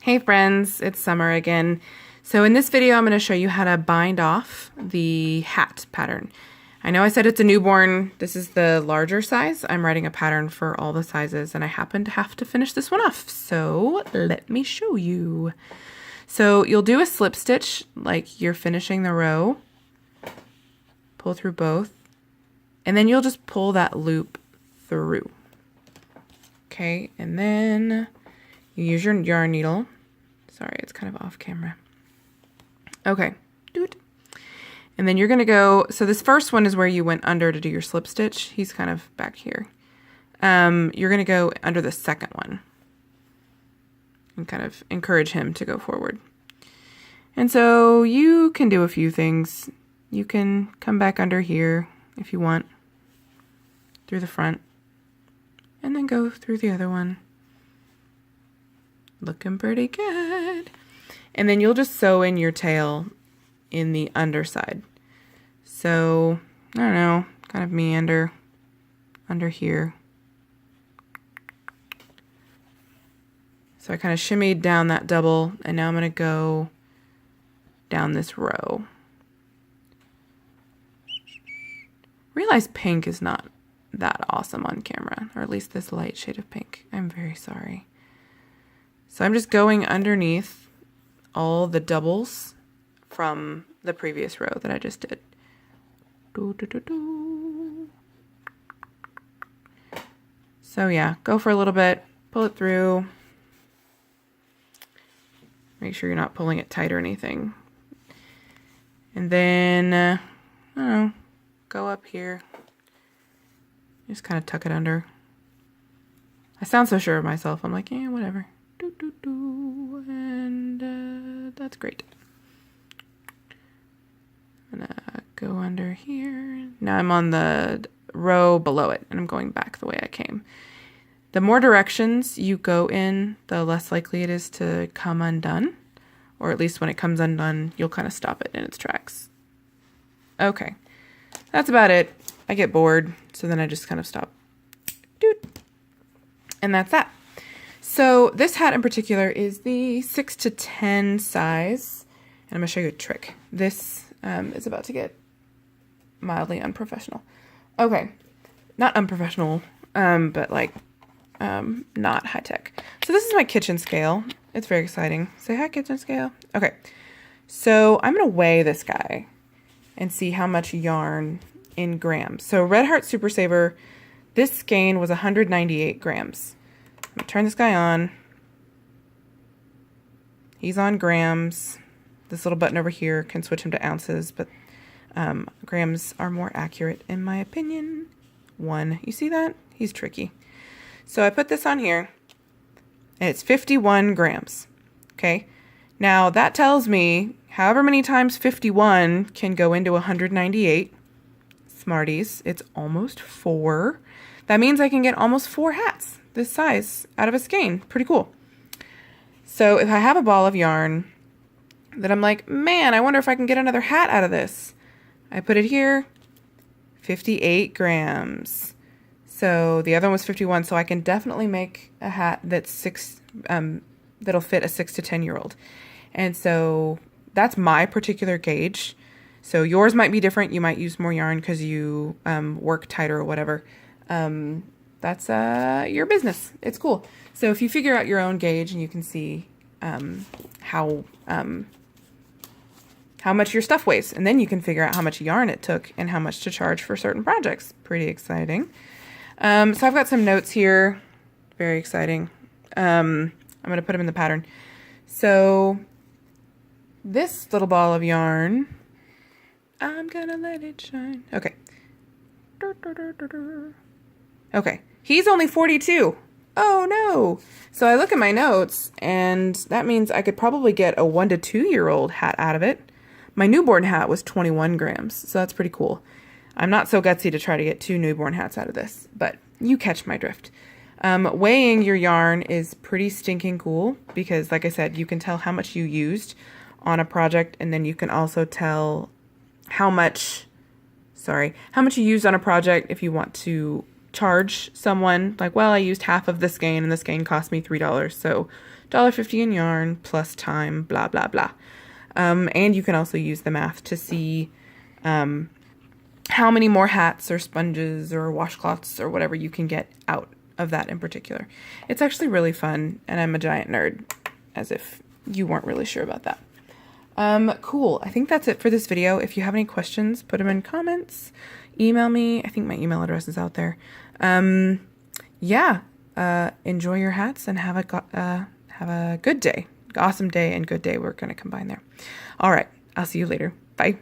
Hey friends, it's Summer again. So in this video, I'm going to show you how to bind off the hat pattern. I know I said it's a newborn. This is the larger size. I'm writing a pattern for all the sizes and I happen to have to finish this one off. So let me show you. So you'll do a slip stitch like you're finishing the row. Pull through both. And then you'll just pull that loop through. Okay, and then you use your yarn needle. Sorry, it's kind of off camera. Okay. And then you're going to go, so this first one is where you went under to do your slip stitch. He's kind of back here. You're going to go under the second one and kind of encourage him to go forward. And so you can do a few things. You can come back under here if you want, through the front, and then go through the other one. Looking pretty good. And then you'll just sew in your tail in the underside. So, I don't know, kind of meander under here. So I kind of shimmied down that double, and now I'm going to go down this row. Realize pink is not that awesome on camera, or at least this light shade of pink. I'm very sorry. So I'm just going underneath all the doubles from the previous row that I just did. So yeah, go for a little bit, pull it through. Make sure you're not pulling it tight or anything. And then, I don't know, go up here. Just kind of tuck it under. I sound so sure of myself. I'm like, yeah, whatever. And that's great. I'm gonna go under here. Now I'm on the row below it, and I'm going back the way I came. The more directions you go in, the less likely it is to come undone. Or at least when it comes undone, you'll kind of stop it in its tracks. Okay, that's about it. I get bored, so then I just kind of stop. And that's that. So this hat in particular is the 6 to 10 size, and I'm going to show you a trick. This is about to get mildly unprofessional. Okay, not unprofessional, but like not high tech. So this is my kitchen scale. It's very exciting. Say hi, kitchen scale. Okay, so I'm going to weigh this guy and see how much yarn in grams. So Red Heart Super Saver, this skein was 198 grams. I'm going to turn this guy on. He's on grams. This little button over here can switch him to ounces, but grams are more accurate in my opinion. You see that? He's tricky. So I put this on here, and it's 51 grams. Okay. Now that tells me however many times 51 can go into 198. Smarties. It's almost 4. That means I can get almost 4 hats this size out of a skein. Pretty cool. So if I have a ball of yarn that I'm like, man, I wonder if I can get another hat out of this. I put it here, 58 grams. So the other one was 51, so I can definitely make a hat that's that'll fit a 6 to 10-year-old. And so that's my particular gauge. So yours might be different. You might use more yarn because you work tighter or whatever. That's your business. It's cool. So if you figure out your own gauge and you can see how much your stuff weighs, and then you can figure out how much yarn it took and how much to charge for certain projects. Pretty exciting. So I've got some notes here. Very exciting. I'm going to put them in the pattern. So this little ball of yarn, I'm gonna let it shine. Okay. Okay. He's only 42. Oh no. So I look at my notes, and that means I could probably get a 1 to 2-year-old hat out of it. My newborn hat was 21 grams, so that's pretty cool. I'm not so gutsy to try to get 2 newborn hats out of this, but you catch my drift. Weighing your yarn is pretty stinking cool because, like I said, you can tell how much you used on a project, and then you can also tell how much you used on a project if you want to charge someone. Like, well, I used half of the skein and the skein cost me $3, so $1.50 in yarn plus time, blah, blah, blah. And you can also use the math to see how many more hats or sponges or washcloths or whatever you can get out of that in particular. It's actually really fun, and I'm a giant nerd, as if you weren't really sure about that. Cool. I think that's it for this video. If you have any questions, put them in comments. Email me. I think my email address is out there. Yeah. Enjoy your hats and have a good day. Awesome day and good day. We're going to combine there. All right. I'll see you later. Bye.